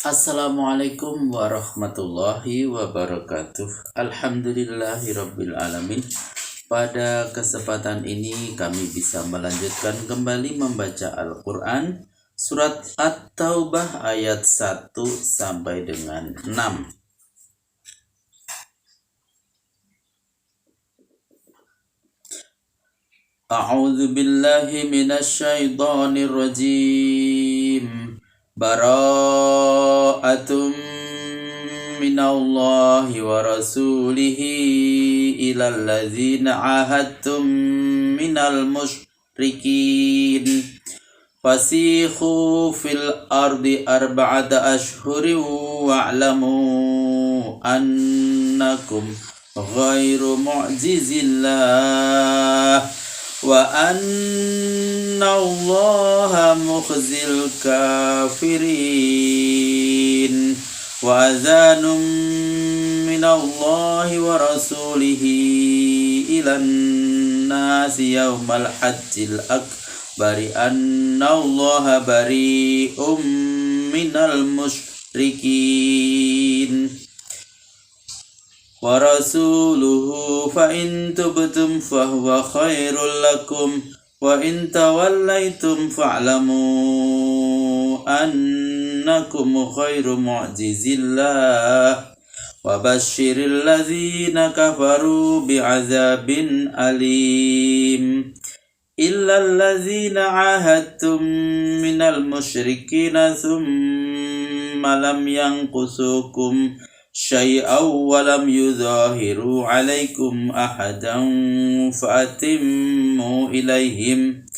Assalamualaikum warahmatullahi wabarakatuh. Alhamdulillahirabbil alamin. Pada kesempatan ini kami bisa melanjutkan kembali membaca Al-Qur'an surat At-Taubah ayat 1 sampai dengan 6. A'udzu billahi minasyaitonir rajim. Bara'atum minallahi wa rasulihi ilal ladzina ahadtum minal musyrikin fasikhu fil ardi arba'ata ashhurin wa'lamu annakum ghairu mu'jizillah wa annallaha mukhzil kafirin wa azanum minallahi wa rasulihi ilan nasi yawmal hajjil akbari annallaha bari'um minal musyrikin wa rasuluhu fa in tubtum fa huwa khairul lakum wa in tawallaitum fa'lamu annakum khairu mu'jizillah wa basyiril ladzina kafaru bi'adzabin alim illal ladzina ahadtum minal musyrikina thumma lam yanqusukum syai'aw walam yudhahiru alaikum ahadan fa'atimmu ilaihim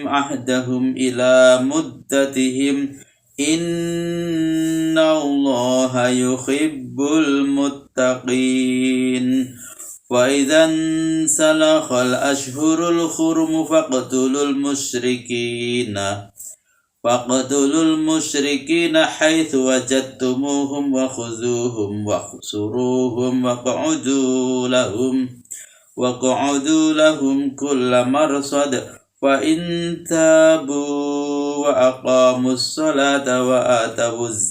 ahdahum ila muddatihim innallaha yuhibbul muttaqin wa idzan salakhal ashhurul hurum faqtulul musyrikina haitsu wajadtumuhum wa khuzuhum wa khsuruhum wa qa'udu lahum kulla marsad wa in tabu wa aqamus salata wa atawuz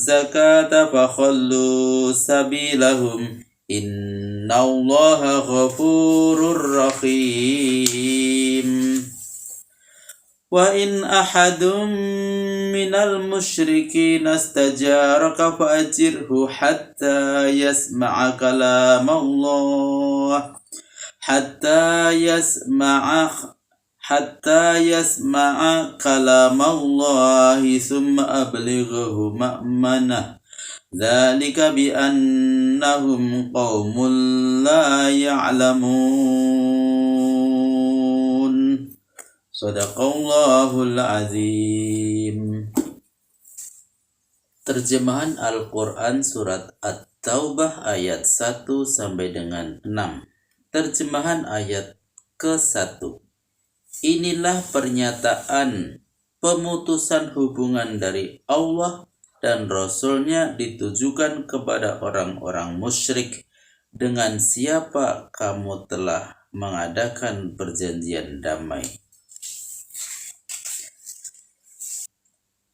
zakata fakhallu sabilahum innallaha ghafurur rahim. Wa in ahadum minal musyrikin astajaraka fa'ajirhu hatta yasma'a kalam Allah thumma ablighahu ma'manah dzalika bi annahum qaumun la ya'lamun. Shadaqallahul azim. Terjemahan Al-Qur'an surat At-Taubah ayat 1 sampai dengan 6. Terjemahan ayat ke-1. Inilah pernyataan pemutusan hubungan dari Allah dan Rasul-Nya ditujukan kepada orang-orang musyrik dengan siapa kamu telah mengadakan perjanjian damai.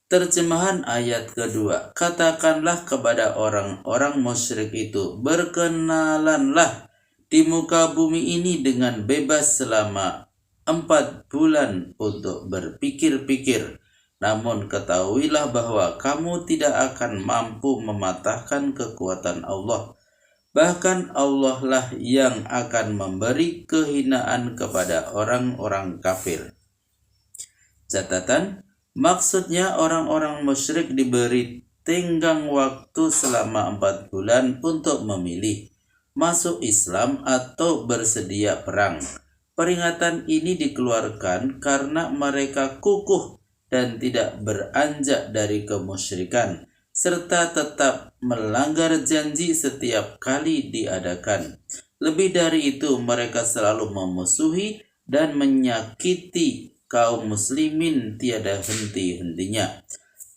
Terjemahan ayat kedua. Katakanlah kepada orang-orang musyrik itu, berkenalanlah di muka bumi ini dengan bebas selama 4 bulan untuk berpikir-pikir. Namun ketahuilah bahwa kamu tidak akan mampu mematahkan kekuatan Allah. Bahkan Allah lah yang akan memberi kehinaan kepada orang-orang kafir. Catatan, maksudnya orang-orang musyrik diberi tenggang waktu selama 4 bulan untuk memilih masuk Islam atau bersedia perang. Peringatan ini dikeluarkan karena mereka kukuh dan tidak beranjak dari kemusyrikan, serta tetap melanggar janji setiap kali diadakan. Lebih dari itu, mereka selalu memusuhi dan menyakiti kaum muslimin tiada henti-hentinya.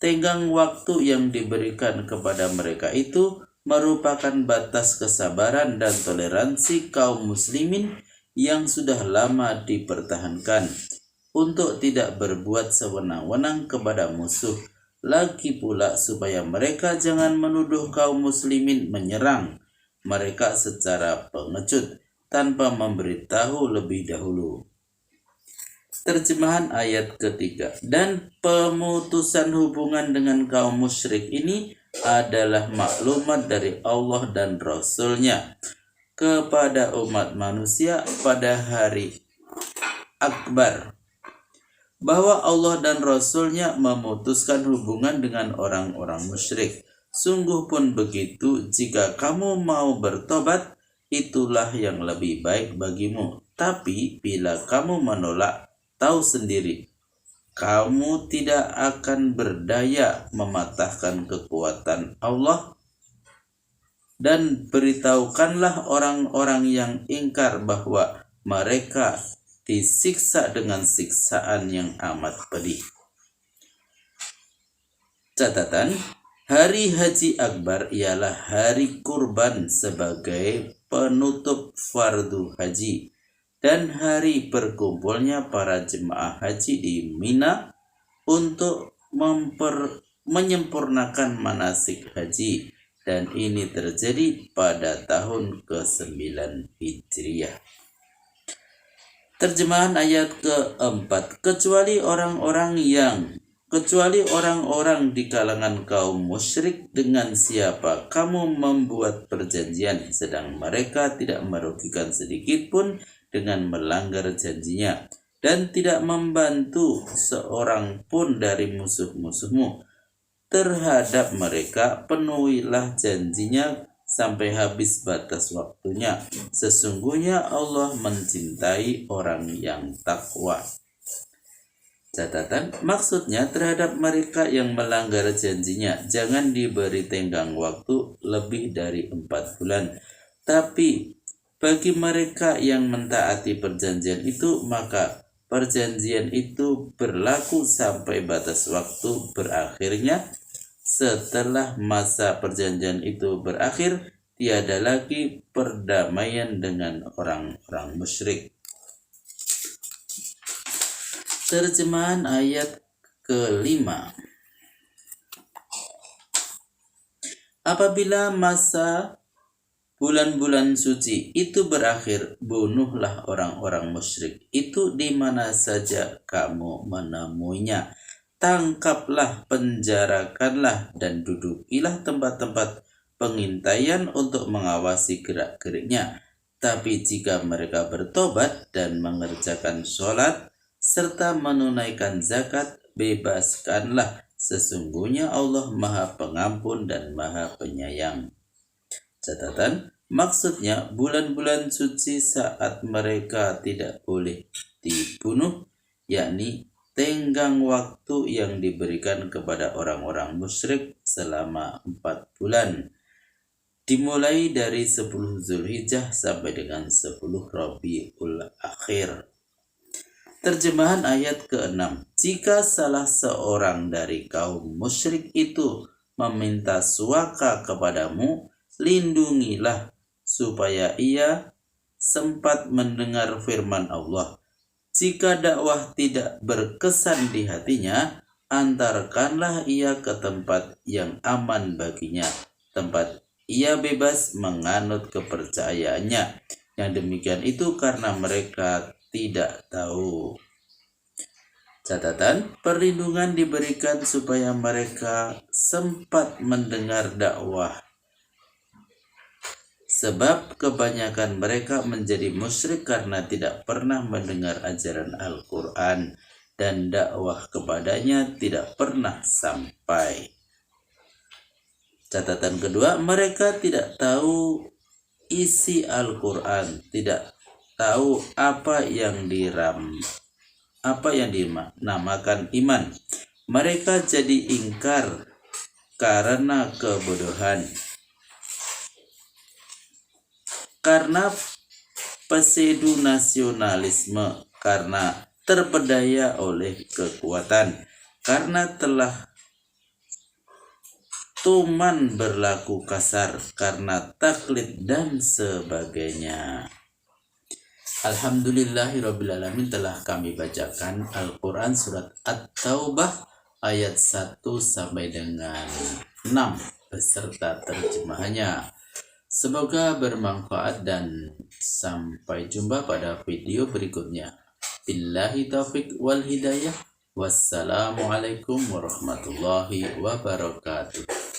Tenggang waktu yang diberikan kepada mereka itu merupakan batas kesabaran dan toleransi kaum muslimin yang sudah lama dipertahankan, untuk tidak berbuat sewenang-wenang kepada musuh, lagi pula supaya mereka jangan menuduh kaum muslimin menyerang mereka secara pengecut tanpa memberitahu lebih dahulu. Terjemahan ayat ketiga. Dan pemutusan hubungan dengan kaum musyrik ini adalah maklumat dari Allah dan Rasul-Nya kepada umat manusia pada hari akbar, bahwa Allah dan Rasul-Nya memutuskan hubungan dengan orang-orang musyrik. Sungguh pun begitu, jika kamu mau bertobat, itulah yang lebih baik bagimu. Tapi bila kamu menolak, tahu sendiri, kamu tidak akan berdaya mematahkan kekuatan Allah. Dan beritahukanlah orang-orang yang ingkar bahwa mereka disiksa dengan siksaan yang amat pedih. Catatan, hari Haji Akbar ialah hari kurban sebagai penutup fardu haji dan hari berkumpulnya para jemaah haji di Mina untuk menyempurnakan manasik haji, dan ini terjadi pada tahun ke-9 Hijriah. Terjemahan ayat keempat. Kecuali orang-orang di kalangan kaum musyrik dengan siapa kamu membuat perjanjian, sedang mereka tidak merugikan sedikit pun dengan melanggar janjinya, dan tidak membantu seorang pun dari musuh-musuhmu terhadap mereka, penuhilah janjinya sampai habis batas waktunya. Sesungguhnya Allah mencintai orang yang takwa. Catatan, maksudnya terhadap mereka yang melanggar janjinya, jangan diberi tenggang waktu lebih dari 4 bulan. Tapi bagi mereka yang mentaati perjanjian itu, maka perjanjian itu berlaku sampai batas waktu berakhirnya. Setelah masa perjanjian itu berakhir, tiada lagi perdamaian dengan orang-orang musyrik. Terjemahan ayat kelima. Apabila masa bulan-bulan suci itu berakhir, bunuhlah orang-orang musyrik itu di mana saja kamu menemuinya. Tangkaplah, penjarakanlah, dan dudukilah tempat-tempat pengintaian untuk mengawasi gerak-geriknya. Tapi jika mereka bertobat dan mengerjakan sholat serta menunaikan zakat, bebaskanlah. Sesungguhnya Allah Maha Pengampun dan Maha Penyayang. Catatan, maksudnya bulan-bulan suci saat mereka tidak boleh dibunuh, yakni tenggang waktu yang diberikan kepada orang-orang musyrik selama 4 bulan, dimulai dari 10 Zulhijjah sampai dengan 10 Rabiul Akhir. Terjemahan ayat ke-6. Jika salah seorang dari kaum musyrik itu meminta suaka kepadamu, lindungilah supaya ia sempat mendengar firman Allah. Jika dakwah tidak berkesan di hatinya, antarkanlah ia ke tempat yang aman baginya, tempat ia bebas menganut kepercayaannya. Yang demikian itu karena mereka tidak tahu. Catatan, perlindungan diberikan supaya mereka sempat mendengar dakwah, sebab kebanyakan mereka menjadi musyrik karena tidak pernah mendengar ajaran Al-Quran dan dakwah kepadanya tidak pernah sampai. Catatan kedua, mereka tidak tahu isi Al-Quran, tidak tahu apa yang dinamakan iman. Mereka jadi ingkar karena kebodohan, karena pseudo nasionalisme, karena terpedaya oleh kekuatan, karena telah tuman berlaku kasar, karena taklid dan sebagainya. Alhamdulillahirrabbilalamin, telah kami bacakan Al-Quran surat At-Taubah ayat 1 sampai dengan 6 beserta terjemahannya. Semoga bermanfaat dan sampai jumpa pada video berikutnya. Billahi taufiq wal hidayah. Wassalamualaikum warahmatullahi wabarakatuh.